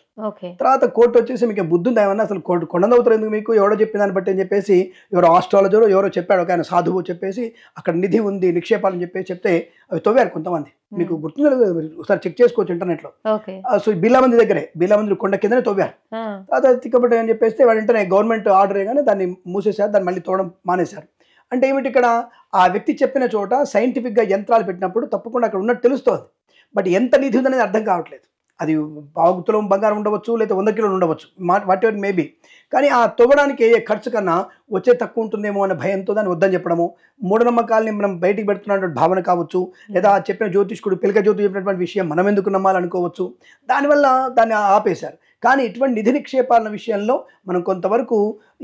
తర్వాత కోర్టు వచ్చేసి మీకు బుద్ధి ఉందా ఏమన్నా, అసలు కొండదవుతారు ఎందుకు మీకు, ఎవడో చెప్పిన దాన్ని బట్టి అని చెప్పేసి ఎవరో ఆస్ట్రాలజరో ఎవరో చెప్పాడు, ఒక ఆయన సాధువు చెప్పేసి అక్కడ నిధి ఉంది నిక్షేపాలని చెప్పేసి చెప్తే అవి తవ్వారు కొంతమంది. మీకు గుర్తుందో లేదో, ఒకసారి చెక్ చేసుకోవచ్చు ఇంటర్నెట్లో. సో బిర్లా మందిర్ దగ్గరే, బిర్లా మందిర్ కొండ కిందనే తవ్వారు. తర్వాత తిక్కబట్టి అని చెప్పేస్తే వెంటనే గవర్నమెంట్ ఆర్డర్ కానీ దాన్ని మూసేశారు, దాన్ని మళ్ళీ తోవడం మానేశారు. అంటే ఏమిటి, ఇక్కడ ఆ వ్యక్తి చెప్పిన చోట సైంటిఫిక్గా యంత్రాలు పెట్టినప్పుడు తప్పకుండా అక్కడ ఉన్నట్టు తెలుస్తుంది. బట్ ఎంత నిధి ఉందనేది అర్థం కావట్లేదు. అది 1 తులం బంగారం ఉండవచ్చు, లేదా 100 కిలోలు ఉండవచ్చు, వాట్ ఎవర్ మేబీ. కానీ ఆ తవ్వడానికి అయ్యే ఖర్చు కన్నా వచ్చే తక్కువ ఉంటుందేమో అనే భయంతో దాన్ని వద్దని చెప్పడము, మూఢనమ్మకాలని మనం బయటికి పెడుతున్నటువంటి భావన కావచ్చు, లేదా చెప్పిన జ్యోతిష్కుడు పిలక జ్యోతి చెప్పినటువంటి విషయం మనం ఎందుకు నమ్మాలనుకోవచ్చు, దానివల్ల దాన్ని ఆపేశారు. కానీ ఇటువంటి నిధి నిక్షేపాల విషయంలో మనం కొంతవరకు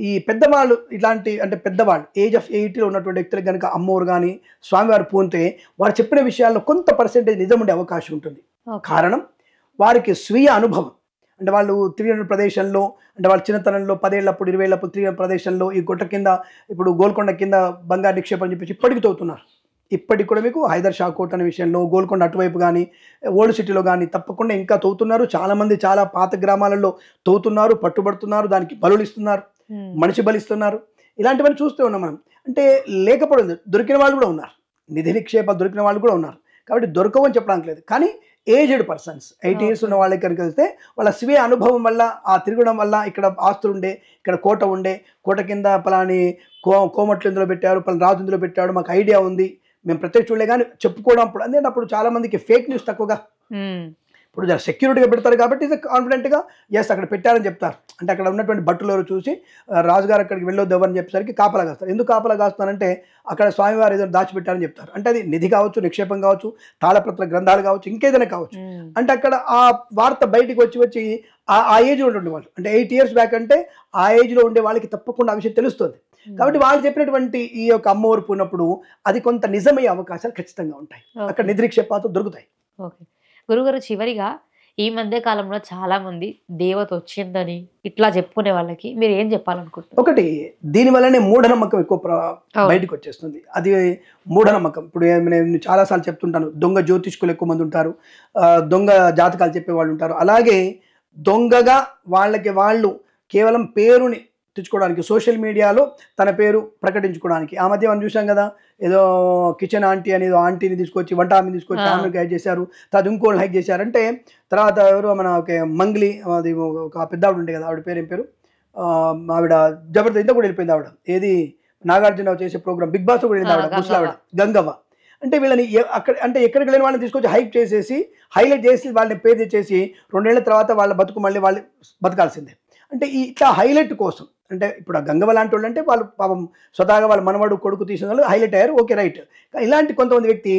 ఈ పెద్దవాళ్ళు, ఇలాంటి అంటే పెద్దవాళ్ళు ఏజ్ ఆఫ్ 80లో ఉన్నటువంటి వ్యక్తులకు కనుక అమ్మోరు కానీ స్వామివారు పూంతే వారు చెప్పిన విషయాల్లో కొంత పర్సెంటేజ్ నిజం ఉండే అవకాశం ఉంటుంది. కారణం వారికి స్వీయ అనుభవం. అంటే వాళ్ళు తిరిగిన ప్రదేశంలో, అంటే వాళ్ళ చిన్నతనంలో 10 ఏళ్ళప్పుడు 20 ఏళ్ళప్పుడు తిరిగిన ప్రదేశంలో ఈ గుట్ట కింద, ఇప్పుడు గోల్కొండ కింద బంగారు నిక్షేపం అని చెప్పేసి ఇప్పటికి తవ్వుతున్నారు. ఇప్పటికి కూడా మీకు హైదర్ షా కోట్ అనే విషయంలో గోల్కొండ అటువైపు కానీ ఓల్డ్ సిటీలో కానీ తప్పకుండా ఇంకా తవ్వుతున్నారు. చాలామంది చాలా పాత గ్రామాలలో తవ్వుతున్నారు, పట్టుబడుతున్నారు, దానికి బలులు ఇస్తున్నారు, మనిషి బలిస్తున్నారు. ఇలాంటివన్నీ చూస్తూ ఉన్నాం మనం. అంటే లేకపోవడం, దొరికిన వాళ్ళు కూడా ఉన్నారు, నిధి నిక్షేప దొరికిన వాళ్ళు కూడా ఉన్నారు. కాబట్టి దొరకవని చెప్పడానికి లేదు. కానీ ఏజ్డ్ పర్సన్స్ 80 years ఉన్న వాళ్ళకి కనుక వెళ్తే వాళ్ళ స్వీయ అనుభవం వల్ల, ఆ తిరగడం వల్ల, ఇక్కడ ఆస్తులు ఉండే, ఇక్కడ కోట ఉండే, కోట కింద పలాని కోమట్లు ఇందులో పెట్టారు, పలాని రాజు ఇందులో పెట్టాడు, మాకు ఐడియా ఉంది, మేము ప్రత్యక్ష చూడలే కానీ చెప్పుకోవడం. అప్పుడు అంటే అప్పుడు చాలా మందికి ఫేక్ న్యూస్ తక్కువగా, ఇప్పుడు సెక్యూరిటీగా పెడతారు కాబట్టి కాన్ఫిడెంట్గా ఎస్ అక్కడ పెట్టారని చెప్తారు. అంటే అక్కడ ఉన్నటువంటి భట్టులు ఎవరు చూసి రాజుగారు అక్కడికి వెళ్ళొద్దు ఎవరని చెప్పేసరికి కాపలా కాస్తారు. ఎందుకు కాపలా కాస్తారంటే అక్కడ స్వామివారు ఏదో దాచిపెట్టారని చెప్తారు. అంటే అది నిధి కావచ్చు, నిక్షేపం కావచ్చు, తాళపత్ర గ్రంథాలు కావచ్చు, ఇంకేదైనా కావచ్చు. అంటే అక్కడ ఆ వార్త బయటికి వచ్చి ఆ ఏజ్లో ఉండే వాళ్ళు, అంటే 8 years బ్యాక్ అంటే ఆ ఏజ్లో ఉండే వాళ్ళకి తప్పకుండా ఆ విషయం తెలుస్తుంది. కాబట్టి వాళ్ళు చెప్పినటువంటి ఈ యొక్క అమ్మవారు పూనప్పుడు అది కొంత నిజమయ్యే అవకాశాలు ఖచ్చితంగా ఉంటాయి. అక్కడ నిధి నిక్షేపాలు దొరుకుతాయి. ఓకే గురుగారు, చివరిగా ఈ మధ్య కాలంలో చాలా మంది దేవత వచ్చిందని ఇట్లా చెప్పుకునే వాళ్ళకి మీరు ఏం చెప్పాలనుకుంటున్నారు? ఒకటి, దీనివల్లనే మూఢనమ్మకం ఎక్కువ బయటకు వచ్చేస్తుంది. అది మూఢనమ్మకం. ఇప్పుడు నేను చాలాసార్లు చెప్తుంటాను, దొంగ జ్యోతిష్కులు ఎక్కువ మంది ఉంటారు, దొంగ జాతకాలు చెప్పేవాళ్ళు ఉంటారు. అలాగే దొంగగా వాళ్ళు కేవలం పేరుని తెచ్చుకోవడానికి, సోషల్ మీడియాలో తన పేరు ప్రకటించుకోవడానికి. ఆ మధ్య మనం చూసాం కదా, ఏదో కిచెన్ ఆంటీ అనేది ఆంటీని తీసుకొచ్చి, వంట ఆమెని తీసుకొచ్చి ఆమెకి హైక్ చేశారు, తర్వాత ఇంకోళ్ళు హైక్ చేశారంటే, తర్వాత ఎవరు మన ఒక మంగ్లీ, అది ఒక పెద్ద ఆవిడ ఉండే కదా, ఆవిడ పేరు ఏం పేరు, ఆవిడ జబర్దస్త్ ఇంత కూడా వెళ్ళిపోయింది ఆవిడ, ఏది నాగార్జున చేసే ప్రోగ్రామ్ బిగ్ బాస్ కూడా వెళ్ళింది ఆవిడ, ముసలావిడ గంగవ్వ. అంటే వీళ్ళని అక్కడ అంటే ఎక్కడికి వెళ్ళిన వాళ్ళని తీసుకొచ్చి హైప్ చేసేసి హైలైట్ చేసి వాళ్ళని పేరు తెచ్చేసి 2 ఏళ్ల తర్వాత వాళ్ళ బతుకు మళ్ళీ వాళ్ళు బతకాల్సిందే. అంటే ఇట్లా హైలైట్ కోసం, అంటే ఇప్పుడు ఆ గంగవ్వ లాంటి వాళ్ళు అంటే వాళ్ళు పాపం స్వతహాగా వాళ్ళ మనవాడు కొడుకు తీసిన వాళ్ళు హైలైట్ అయ్యారు, ఓకే రైట్. ఇలాంటి కొంతమంది వ్యక్తి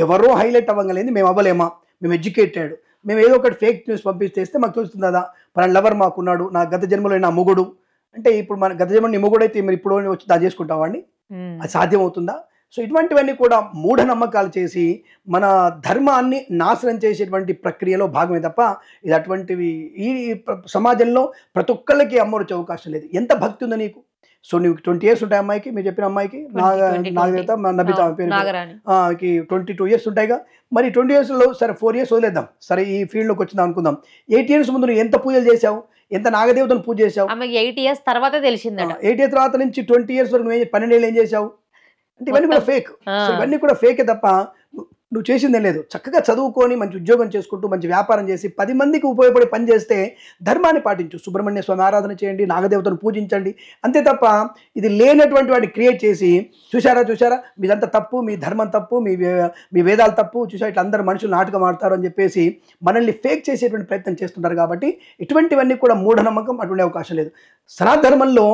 ఎవరో హైలైట్ అవ్వగలేదు, మేము అవ్వలేమా, మేము ఎడ్యుకేటెడ్, మేము ఏదో ఒకటి ఫేక్ న్యూస్ పంపిస్తే మాకు తెలుస్తుంది కదా, మన లవర్ మాకున్నాడు, నా గత జన్మలో నా మొగుడు, అంటే ఇప్పుడు మన గత జన్మ నీ మొగుడు అయితే మీరు ఇప్పుడు వచ్చి దా చేసుకుంటావా అండి? అది సాధ్యమవుతుందా? సో ఇటువంటివన్నీ కూడా మూఢనమ్మకాలు చేసి మన ధర్మాన్ని నాశనం చేసేటువంటి ప్రక్రియలో భాగమే తప్ప ఇది అటువంటివి ఈ సమాజంలో ప్రతి ఒక్కళ్ళకి అమ్మొచ్చే అవకాశం లేదు. ఎంత భక్తి ఉందో నీకు. సో నీకు 20 years ఉంటాయి అమ్మాయికి, మీరు చెప్పిన అమ్మాయికి నాగదేవత నబిత పేరు 22 years ఉంటాయిగా. మరి 20 yearsలో సరే 4 years వదిలేద్దాం, సరే ఈ ఫీల్డ్లోకి వచ్చిందాం అనుకుందాం. 8 years ముందు నువ్వు ఎంత పూజలు చేసావు, ఎంత నాగదేవతను పూజ చేసావు? 8 years తర్వాత తెలిసిందట. 8 years తర్వాత నుంచి 20 years వరకు నువ్వు 12 ఏళ్ళు ఏం చేసావు అంటే ఇవన్నీ కూడా ఫేక్. సో ఇవన్నీ కూడా ఫేకే తప్ప నువ్వు చేసిందేం లేదు. చక్కగా చదువుకొని మంచి ఉద్యోగం చేసుకుంటూ మంచి వ్యాపారం చేసి 10 మందికి ఉపయోగపడి పని చేస్తే ధర్మాన్ని పాటించు. సుబ్రహ్మణ్య స్వామి ఆరాధన చేయండి, నాగదేవతను పూజించండి, అంతే తప్ప ఇది లేనటువంటి వాటిని క్రియేట్ చేసి చూసారా మీదంతా తప్పు, మీ ధర్మం తప్పు, మీ వేదాలు తప్పు, చూసా ఇట్లా అందరు మనుషులు నాటకం ఆడతారు అని చెప్పేసి మనల్ని ఫేక్ చేసేటువంటి ప్రయత్నం చేస్తుంటారు. కాబట్టి ఇటువంటివన్నీ కూడా మూఢనమ్మకం, అటువంటి అవకాశం లేదు. సనాధర్మంలో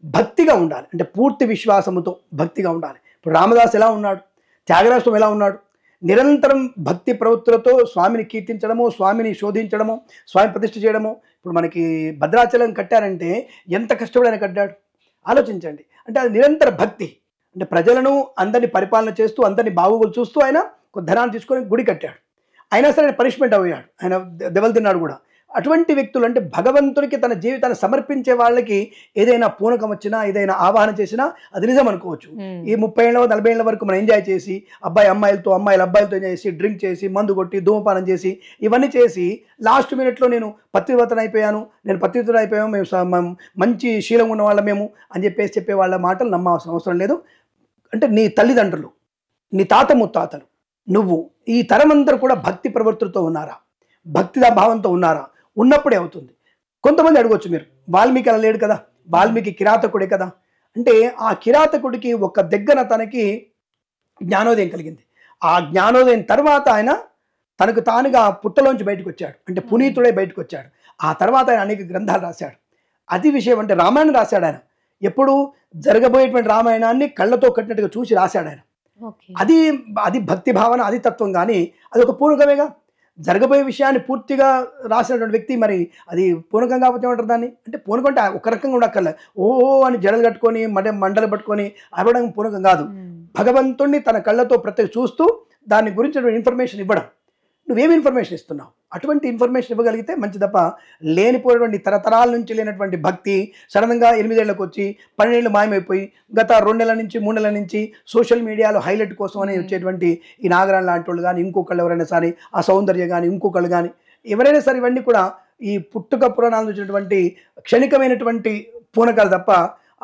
భక్తిగా ఉండాలి, అంటే పూర్తి విశ్వాసముతో భక్తిగా ఉండాలి. ఇప్పుడు రామదాస్ ఎలా ఉన్నాడు, త్యాగరాజస్వామి ఎలా ఉన్నాడు, నిరంతరం భక్తి ప్రవృత్తులతో స్వామిని కీర్తించడము, స్వామిని శోధించడము, స్వామి ప్రతిష్ఠ చేయడము. ఇప్పుడు మనకి భద్రాచలం కట్టారంటే ఎంత కష్టపడి ఆయన కట్టాడు ఆలోచించండి. అంటే అది నిరంతర భక్తి, అంటే ప్రజలను అందరినీ పరిపాలన చేస్తూ అందరినీ బాగోగులు చూస్తూ ఆయన ధనాన్ని తీసుకొని గుడి కట్టాడు. అయినా సరే ఆయన పనిష్మెంట్ అయ్యాడు, ఆయన దెబ్బలు తిన్నాడు కూడా. అటువంటి వ్యక్తులు అంటే భగవంతునికి తన జీవితాన్ని సమర్పించే వాళ్ళకి ఏదైనా పూనకం వచ్చినా, ఏదైనా ఆవాహన చేసినా అది నిజం అనుకోవచ్చు. ఈ 30 ఏళ్ళ 40 ఏళ్ళ వరకు మనం ఎంజాయ్ చేసి అమ్మాయిలు అబ్బాయిలతో ఎంజాయ్ చేసి డ్రింక్ చేసి మందు కొట్టి ధూమపానం చేసి ఇవన్నీ చేసి లాస్ట్ మినిట్లో నేను పతివ్రతను అయిపోయాను, మేము మంచి శీలం ఉన్న వాళ్ళ మేము అని చెప్పే వాళ్ళ మాటలు నమ్మాల్సిన అవసరం లేదు. అంటే నీ తల్లిదండ్రులు, నీ తాత ముత్తాతలు, నువ్వు ఈ తరమందరూ కూడా భక్తి ప్రవృత్తులతో ఉన్నారా, భక్తిదా భావంతో ఉన్నారా? ఉన్నప్పుడే అవుతుంది. కొంతమంది అడగొచ్చు, మీరు వాల్మీకి అలా లేడు కదా, వాల్మీకి కిరాతకుడే కదా అంటే ఆ కిరాతకుడికి ఒక దగ్గర తనకి జ్ఞానోదయం కలిగింది. ఆ జ్ఞానోదయం తర్వాత ఆయన తనకు తానుగా పుట్టలోంచి బయటకు వచ్చాడు, అంటే పునీతుడే బయటకు వచ్చాడు. ఆ తర్వాత ఆయన అనేక గ్రంథాలు రాశాడు. అది విషయం, అంటే రామాయణం రాశాడు ఆయన. ఎప్పుడు జరగబోయేటువంటి రామాయణాన్ని కళ్ళతో కట్టినట్టుగా చూసి రాశాడు ఆయన. అది భక్తి భావన, అది తత్వం. కానీ అది ఒక పూనకమేగా. జరగబోయే విషయాన్ని పూర్తిగా రాసినటువంటి వ్యక్తి మరి అది పూనకం కాకపోతే ఏమంటారు దాన్ని? అంటే పూనకం అంటే ఒక రకంగా ఉండక్కర్లే, ఓ అని జడలు కట్టుకొని మండలు పట్టుకొని అవ్వడం పూనకం కాదు. భగవంతుణ్ణి తన కళ్ళతో ప్రత్యేక చూస్తూ దాని గురించి ఇన్ఫర్మేషన్ ఇవ్వడం. నువ్వేమి ఇన్ఫర్మేషన్ ఇస్తున్నావు? అటువంటి ఇన్ఫర్మేషన్ ఇవ్వగలిగితే మంచి తప్ప లేనిపోయినటువంటి తరతరాల నుంచి లేనటువంటి భక్తి సడన్గా 8 ఏళ్ళకి వచ్చి 12 ఏళ్ళు మాయమైపోయి గత 2 నెలల నుంచి 3 నెలల నుంచి సోషల్ మీడియాలో హైలైట్ కోసం అని వచ్చేటువంటి ఈ నాగరాజు లాంటి వాళ్ళు కానీ, ఇంకొకళ్ళు ఎవరైనా సరే, ఆ సౌందర్య కానీ, ఇంకొకళ్ళు కానీ ఎవరైనా సరే, ఇవన్నీ కూడా ఈ పుట్టుక పురాణాలు వచ్చినటువంటి క్షణికమైనటువంటి పూనకాలు తప్ప,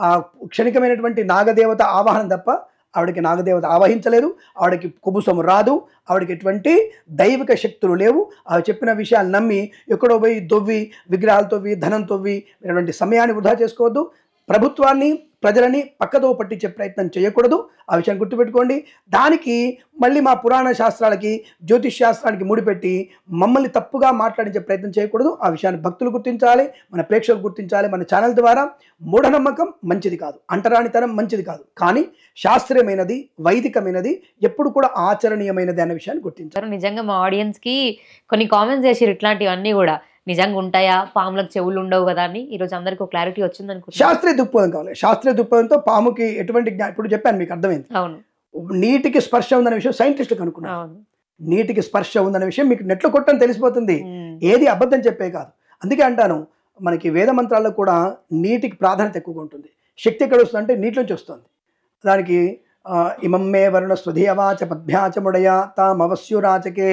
ఆ క్షణికమైనటువంటి నాగదేవత ఆవాహనం తప్ప ఆవిడకి నాగదేవత ఆవహించలేదు, ఆవిడకి కుబుసము రాదు, ఆవిడకి ఎటువంటి దైవిక శక్తులు లేవు. ఆవిడ చెప్పిన విషయాలు నమ్మి ఎక్కడో పోయి దొవ్వి విగ్రహాలు తవ్వి ధనం తవ్వి అటువంటి సమయాన్ని వృధా చేసుకోవద్దు. ప్రభుత్వాన్ని ప్రజలని పక్కదో పట్టించే ప్రయత్నం చేయకూడదు. ఆ విషయాన్ని గుర్తుపెట్టుకోండి. దానికి మళ్ళీ మా పురాణ శాస్త్రాలకి, జ్యోతిష్ శాస్త్రానికి ముడిపెట్టి మమ్మల్ని తప్పుగా మాట్లాడించే ప్రయత్నం చేయకూడదు. ఆ విషయాన్ని భక్తులు గుర్తించాలి, మన ప్రేక్షకులు గుర్తించాలి. మన ఛానల్ ద్వారా మూఢనమ్మకం మంచిది కాదు, అంటరానితనం మంచిది కాదు, కానీ శాస్త్రీయమైనది, వైదికమైనది, ఎప్పుడు కూడా ఆచరణీయమైనది అనే విషయాన్ని గుర్తించాలి. నిజంగా మా ఆడియన్స్కి కొన్ని కామెంట్స్ చేసిరు ఇట్లాంటివన్నీ కూడా నిజంగా ఉంటాయా, పాములకు చెవులు ఉండవు కదా అని. ఈరోజు అందరికి ఒక క్లారిటీ వచ్చింది అనుకుంటున్నాను. శాస్త్రీయ దృక్పథం కావాలి. శాస్త్రీయ దృక్పథంతో పాముకి ఎటువంటి ఇప్పుడు చెప్పాను, మీకు అర్థమైంది. అవును, నీటికి స్పర్శ ఉందనే విషయం సైంటిస్టులు కనుక్కున్నారు. నీటికి స్పర్శ ఉందనే విషయం మీకు నెట్లో కొట్టని తెలిసిపోతుంది. ఏది అబద్ధం చెప్పే కాదు. అందుకే అంటాను, మనకి వేద మంత్రాల్లో కూడా నీటికి ప్రాధాన్యత ఎక్కువగా ఉంటుంది. శక్తి ఎక్కడ వస్తుంది అంటే నీటిలోంచి వస్తుంది. దానికి ఇమమ్మే వరుణ స్వధీయవాచ పద్భ్యాచముడయ తామవస్యురాచకే,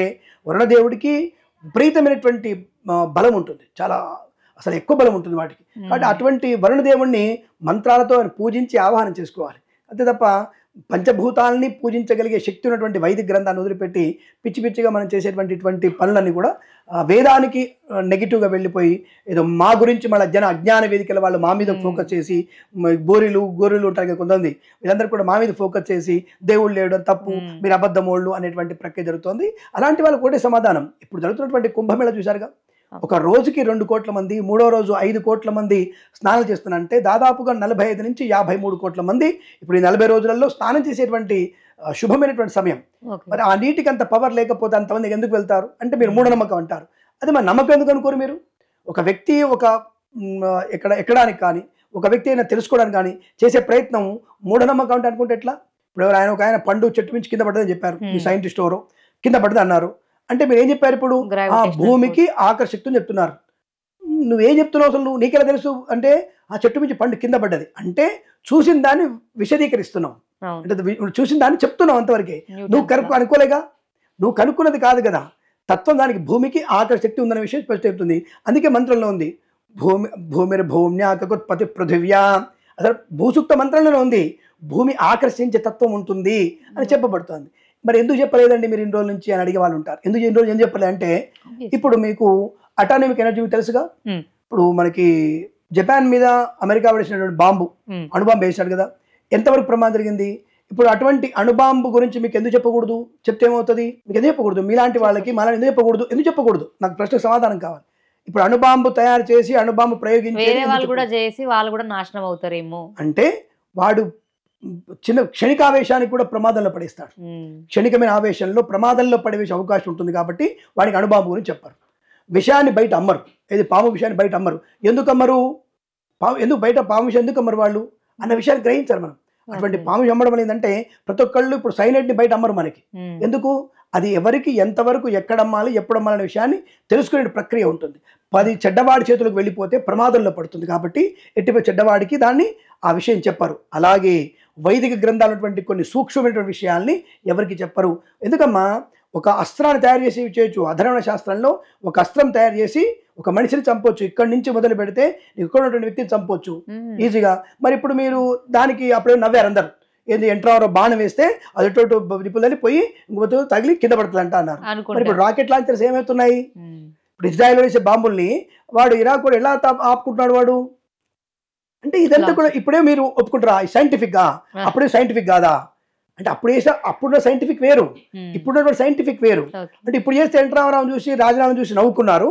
వరుణదేవుడికి విపరీతమైనటువంటి బలం ఉంటుంది, చాలా అసలు ఎక్కువ బలం ఉంటుంది వాటికి. కాబట్టి అటువంటి వరుణదేవుణ్ణి మంత్రాలతో పూజించి ఆవాహనం చేసుకోవాలి. అంతే తప్ప పంచభూతాలని పూజించగలిగే శక్తి ఉన్నటువంటి వైదిక గ్రంథాన్ని వదిలిపెట్టి పిచ్చి పిచ్చిగా మనం చేసేటువంటి పనులన్నీ కూడా వేదానికి నెగిటివ్గా వెళ్ళిపోయి ఏదో మా గురించి మళ్ళీ అజ్ఞాన వేదికల వాళ్ళు మా మీద ఫోకస్ చేసి, గోరీలు ఉంటారు కదా కొంతమంది, వీళ్ళందరూ కూడా మా మీద ఫోకస్ చేసి దేవుళ్ళు లేడు తప్పు, మీరు అబద్ధమోళ్ళు అనేటువంటి ప్రక్రియ జరుగుతుంది. అలాంటి వాళ్ళకు ఒకటే సమాధానం. ఇప్పుడు జరుగుతున్నటువంటి కుంభమేళ చూశారుగా, ఒక రోజుకి 2 కోట్ల మంది, 3వ రోజు 5 కోట్ల మంది స్నానాలు చేస్తున్నారంటే దాదాపుగా 45 నుంచి 53 కోట్ల మంది ఇప్పుడు ఈ 40 రోజులలో స్నానం చేసేటువంటి శుభమైనటువంటి సమయం. మరి ఆ నీటికి అంత పవర్ లేకపోతే అంతమంది ఎందుకు వెళ్తారు అంటే మీరు మూఢనమ్మకం అంటారు. అది మరి నమ్మకం ఎందుకు అనుకోరు మీరు? ఒక వ్యక్తి ఎక్కడానికి కానీ, ఒక వ్యక్తి అయినా తెలుసుకోవడానికి కానీ చేసే ప్రయత్నం మూఢనమ్మకం అంటే అనుకుంటే ఎట్లా? ఇప్పుడు ఒక ఆయన పండు చెట్టు నుంచి కింద పడ్డదని చెప్పారు, ఈ సైంటిస్ట్ ఎవరో కింద పడ్డది అన్నారు అంటే మీరు ఏం చెప్పారు? ఇప్పుడు ఆ భూమికి ఆకర్షితం చెప్తున్నారు. నువ్వేం చెప్తున్నావు అసలు? నువ్వు నీకెలా తెలుసు అంటే ఆ చెట్టు నుంచి పండు కింద పడ్డది అంటే చూసిన దాన్ని విశదీకరిస్తున్నావు, అంటే చూసిన దాన్ని చెప్తున్నావు అంతవరకే. నువ్వు అనుకోలేగా, నువ్వు కనుక్కున్నది కాదు కదా తత్వం. దానికి భూమికి ఆకర్షక్తి ఉందనే విషయం స్పష్టం చెప్తుంది. అందుకే మంత్రంలో ఉంది భూమిర్భూమ్యాకృత్పతి పృథివ్యా. అసలు భూసూక్త మంత్రంలోనే ఉంది భూమి ఆకర్షించే తత్వం ఉంటుంది అని చెప్పబడుతుంది. మరి ఎందుకు చెప్పలేదండి మీరు ఇన్ని రోజుల నుంచి అని అడిగే వాళ్ళు ఉంటారు. ఇన్ని రోజులు ఏం చెప్పలేదు అంటే ఇప్పుడు మీకు అటానమిక్ ఎనర్జీ తెలుసుగా. ఇప్పుడు మనకి జపాన్ మీద అమెరికా వేసినటువంటి బాంబు, అణుబాంబు వేసాడు కదా, ఎంతవరకు ప్రమాదం జరిగింది? ఇప్పుడు అటువంటి అణుబాంబు గురించి మీకు ఎందుకు చెప్పకూడదు? చెప్తే ఏమవుతుంది? మీకు ఎందుకు చెప్పకూడదు? మీలాంటి వాళ్ళకి మళ్ళీ ఎందుకు చెప్పకూడదు? ఎందుకు చెప్పకూడదు? నాకు ప్రశ్నకు సమాధానం కావాలి. ఇప్పుడు అణుబాంబు తయారు చేసి అణుబాంబు ప్రయోగించి వాళ్ళు కూడా చేసి వాళ్ళు కూడా నాశనం అవుతారేమో అంటే వాడు చిన్న క్షణికావేశానికి కూడా ప్రమాదంలో పడేస్తాడు. క్షణికమైన ఆవేశంలో ప్రమాదంలో పడేసే అవకాశం ఉంటుంది కాబట్టి వాడికి అణుబాంబు గురించి చెప్పారు. విషయాన్ని బయట అమ్మరు. ఏది పాము విషయాన్ని బయట అమ్మరు. ఎందుకు అమ్మరు? ఎందుకు బయట పాము విషయం ఎందుకు అమ్మరు వాళ్ళు అన్న విషయాన్ని గ్రహించారు మనం. అటువంటి పాము అమ్మడం ఏంటంటే ప్రతి ఒక్కళ్ళు ఇప్పుడు సైనైట్ని బయట అమ్మరు మనకి. ఎందుకు? అది ఎవరికి ఎంతవరకు ఎక్కడ అమ్మాలి ఎప్పుడు అమ్మాలనే విషయాన్ని తెలుసుకునే ప్రక్రియ ఉంటుంది. 10 చెడ్డవాడి చేతులకు వెళ్ళిపోతే ప్రమాదంలో పడుతుంది కాబట్టి ఎట్టి చెడ్డవాడికి దాన్ని ఆ విషయం చెప్పరు. అలాగే వైదిక గ్రంథాలటువంటి కొన్ని సూక్ష్మమైనటువంటి విషయాల్ని ఎవరికి చెప్పరు. ఎందుకమ్మా? ఒక అస్త్రాన్ని తయారు చేసి చేయొచ్చు. అధర్వణ శాస్త్రంలో ఒక అస్త్రం తయారు చేసి ఒక మనిషిని చంపొచ్చు. ఇక్కడి నుంచి మొదలు పెడితే ఇక్కడ ఉన్నటువంటి వ్యక్తిని చంపొచ్చు ఈజీగా. మరి ఇప్పుడు మీరు దానికి అప్పుడే నవ్వారు అందరు. ఏంది ఎంట్రావరో బాణం వేస్తే అది నిప్పులని పోయి ఇంకొక తగిలి కింద పడుతుంది అంట అన్నారు. మరి ఇప్పుడు రాకెట్ లాంచర్స్ ఏమవుతున్నాయి? ఇప్పుడు ఇజ్రాయెల్ వేసే బాంబుల్ని వాడు ఇరాక్ కూడా ఎలా ఆపుకుంటున్నాడు వాడు? అంటే ఇదంతా కూడా ఇప్పుడే మీరు ఒప్పుకుంటారా సైంటిఫిక్ గా? అప్పుడే సైంటిఫిక్ కాదా? అంటే అప్పుడు సైంటిఫిక్ వేరు, ఇప్పుడు సైంటిఫిక్ వేరు. అంటే ఇప్పుడు చేస్తే ఎంట్రావరావు చూసి రాజీనామా చూసి నవ్వుకున్నారు,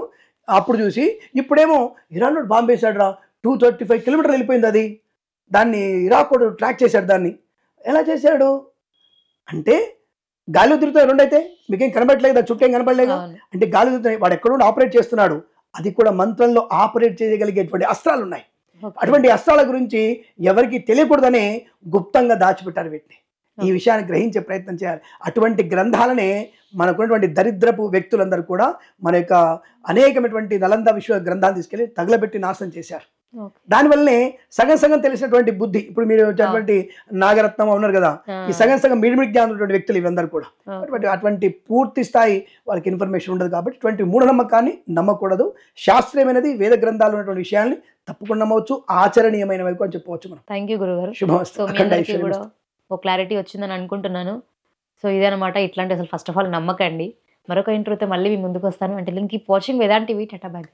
అప్పుడు చూసి ఇప్పుడేమో ఇరాన్ బాంబు వేసాడు రా, 235 కిలోమీటర్లు వెళ్ళిపోయింది అది, దాన్ని ఇరాక్ కూడా ట్రాక్ చేశాడు. దాన్ని ఎలా చేశాడు అంటే గాలి తిరుగుతాయి రెండైతే మీకేం కనబడలేదు, చుట్టేం కనబడలేదు అంటే గాలి తిరుగుతాయి. వాడు ఎక్కడుండి ఆపరేట్ చేస్తున్నాడు. అది కూడా మంత్రంలో ఆపరేట్ చేయగలిగేటువంటి అస్త్రాలు ఉన్నాయి. అటువంటి అస్త్రాల గురించి ఎవరికి తెలియకూడదనే గుప్తంగా దాచిపెట్టారు వీటిని. ఈ విషయాన్ని గ్రహించే ప్రయత్నం చేయాలి. అటువంటి గ్రంథాలనే మనకున్నటువంటి దరిద్రపు వ్యక్తులందరూ కూడా మన యొక్క అనేకమైనటువంటి నలంద విశ్వ గ్రంథాలు తీసుకెళ్లి తగలబెట్టి నాశనం చేశారు. దానివల్లనే సగం సగం తెలిసినటువంటి బుద్ధి, ఇప్పుడు మీరు వచ్చేటువంటి నాగరత్నం ఉన్నారు కదా, ఈ సగం సగం మిడిమిడి జ్ఞానం ఉన్నటువంటి వ్యక్తులు ఇవందరూ కూడా అటువంటి పూర్తి స్థాయి వాళ్ళకి ఇన్ఫర్మేషన్ ఉండదు. కాబట్టి ఇటువంటి మూఢనమ్మకాన్ని నమ్మకూడదు. శాస్త్రీయమైనది వేద గ్రంథాలు ఉన్నటువంటి విషయాన్ని తప్పకుండా నమ్మవచ్చు, ఆచరణీయమైన వైపు అని చెప్పవచ్చు మనం. థ్యాంక్ యూ గురుగారు. శుభమస్తు. ఓ క్లారిటీ వచ్చిందని అనుకుంటున్నాను. సో ఇదనమాట. ఇట్లాంటి అసలు ఫస్ట్ ఆఫ్ ఆల్ నమ్మకండి. మరొక ఇంటర్వ్యూతో మళ్ళీ మీ ముందుకు వస్తాను. అంటే keep watching Vedant TV. Tata bye.